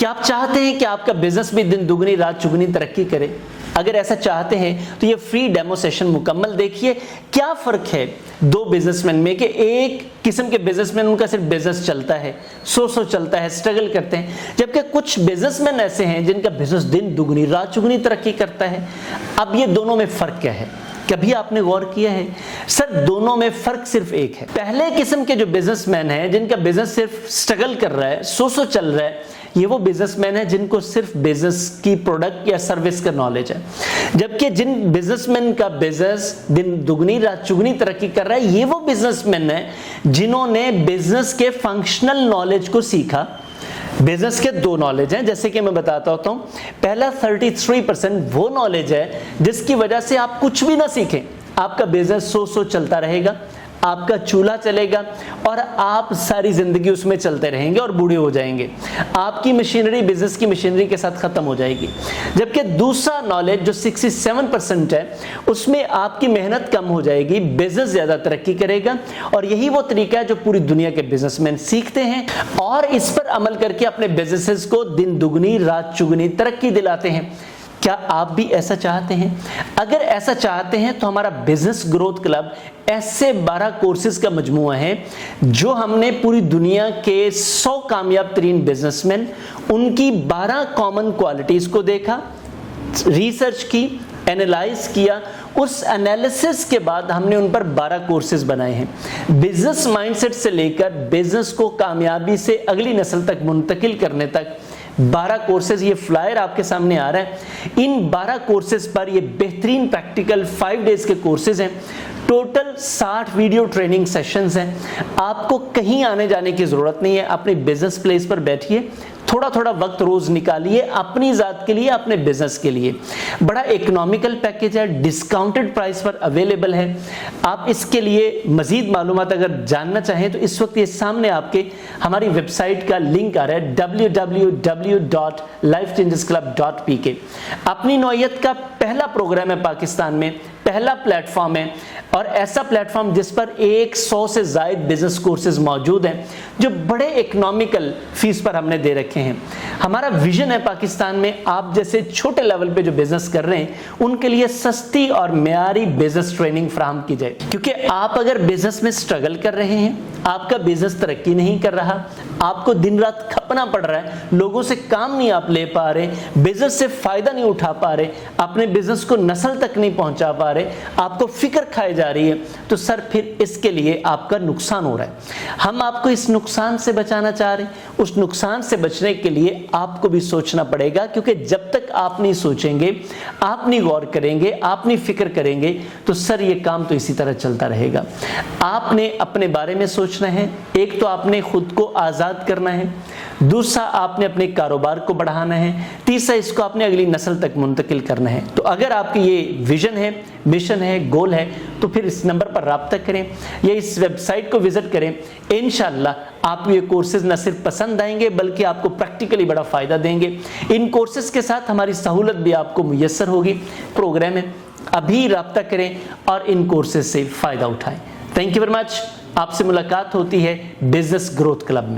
क्या आप चाहते हैं कि आपका बिजनेस भी दिन दुगनी रात चुगनी तरक्की करे? अगर ऐसा चाहते हैं तो ये फ्री डेमो सेशन मुकम्मल देखिए। क्या फर्क है दो बिजनेसमैन में कि एक किस्म के बिजनेसमैन उनका सिर्फ बिजनेस चलता है, सो चलता है, स्ट्रगल करते हैं, जबकि कुछ बिजनेसमैन ऐसे हैं जिनका बिजनेस दिन दुगनी रात चुगनी तरक्की करता है। अब ये दोनों में फर्क क्या है? कभी आपने गौर किया है? सर दोनों में फर्क सिर्फ एक है। पहले किस्म के जो बिजनेसमैन हैं जिनका बिजनेस सिर्फ स्ट्रगल कर रहा है, सो चल रहा है, ये वो बिजनेसमैन है जिनको सिर्फ बिजनेस की प्रोडक्ट या सर्विस का नॉलेज है। जबकि जिन बिजनेसमैन का बिजनेस दिन दुगनी रात चुगनी तरक्की कर रहा है, ये वो बिजनेसमैन है जिन्होंने बिजनेस के फंक्शनल नॉलेज को सीखा। बिजनेस के दो नॉलेज हैं, जैसे कि मैं बताता होता हूँ। पहला 33% वो नॉलेज है जिसकी वजह से आप कुछ भी ना सीखें, आपका बिजनेस सो चलता रहेगा, आपका चूल्हा चलेगा और आप सारी जिंदगी उसमें चलते रहेंगे और बूढ़े हो जाएंगे। आपकी मशीनरी बिजनेस की मशीनरी के साथ खत्म हो जाएगी। जबकि दूसरा नॉलेज जो 67% है, उसमें आपकी मेहनत कम हो जाएगी, बिजनेस ज्यादा तरक्की करेगा। और यही वो तरीका है जो पूरी दुनिया के बिजनेसमैन सीखते हैं और इस पर अमल करके अपने बिजनेसेस को दिन दुगनी रात चुगनी तरक्की दिलाते हैं। क्या आप भी ऐसा चाहते हैं? अगर ऐसा चाहते हैं तो हमारा बिजनेस ग्रोथ क्लब ऐसे 12 कोर्सेज का मजमूआ है जो हमने पूरी दुनिया के 100 कामयाब तरीन बिजनेसमैन, उनकी 12 कॉमन क्वालिटीज को देखा, रिसर्च की, एनालाइज किया, उस एनालिसिस के बाद हमने उन पर 12 कोर्सेज बनाए हैं। बिजनेस माइंडसेट से लेकर बिजनेस को कामयाबी से अगली नस्ल तक मुंतकिल करने तक 12 कोर्सेज। ये फ्लायर आपके सामने आ रहा है। इन 12 कोर्सेज पर ये बेहतरीन प्रैक्टिकल 5 डेज के कोर्सेज हैं। टोटल 60 वीडियो ट्रेनिंग सेशंस हैं। आपको कहीं आने जाने की जरूरत नहीं है। अपने बिजनेस प्लेस पर बैठिए, थोड़ा थोड़ा वक्त रोज निकालिए अपनी जात के लिए, अपने बिजनेस के लिए। बड़ा इकोनॉमिकल पैकेज है, डिस्काउंटेड प्राइस पर अवेलेबल है। आप इसके लिए मजीद मालूमात अगर जानना चाहें तो इस वक्त ये सामने आपके हमारी वेबसाइट का लिंक आ रहा है www.lifechangesclub.pk। अपनी नौयत का पहला प्रोग्राम है पाकिस्तान में, पहला प्लेटफॉर्म है और ऐसा प्लेटफॉर्म जिस पर 100 से ज्यादा बिजनेस कोर्सेज मौजूद हैं जो बड़े इकोनॉमिकल फीस पर हमने दे रखे हैं। हमारा विजन है पाकिस्तान में आप जैसे छोटे लेवल पे जो बिजनेस कर रहे हैं उनके लिए सस्ती और मियारी बिजनेस ट्रेनिंग फराहम की जाए। क्योंकि आप अगर बिजनेस में स्ट्रगल कर रहे हैं, आपका बिजनेस तरक्की नहीं कर रहा, आपको दिन रात खपना पड़ रहा है, लोगों से काम नहीं आप ले पा रहे, बिजनेस से फायदा नहीं उठा पा रहे, अपने बिजनेस को नस्ल तक नहीं पहुंचा पा रहे, आपको फिक्र खाई जा रही है, तो सर फिर इसके लिए आपका नुकसान हो रहा है। हम आपको इस नुकसान से बचाना चाह रहे हैं। उस नुकसान से बचने के लिए आपको भी सोचना पड़ेगा, क्योंकि जब तक आप नहीं सोचेंगे, आप नहीं गौर करेंगे, आप नहीं फिक्र करेंगे, तो सर ये काम तो इसी तरह चलता रहेगा। आपने अपने बारे में सोचना है। एक तो आपने खुद को आज़ाद करना है, दूसरा आपने अपने कारोबार को बढ़ाना है, तीसरा इसको आपने अगली नस्ल तक मुंतकिल करना है। तो अगर आपकी ये विजन है, मिशन है, गोल है, तो फिर इस नंबर पर राब्ता करें या इस वेबसाइट को विजिट करें। इंशाअल्लाह आपको ये कोर्सेज न सिर्फ पसंद आएंगे बल्कि आपको प्रैक्टिकली बड़ा फ़ायदा देंगे। इन कोर्सेज के साथ हमारी सहूलत भी आपको मुयस्सर होगी। प्रोग्राम है, अभी राब्ता करें और इन कोर्सेज से फ़ायदा उठाएं। Thank you very much. आपसे मुलाकात होती है बिजनेस ग्रोथ क्लब में।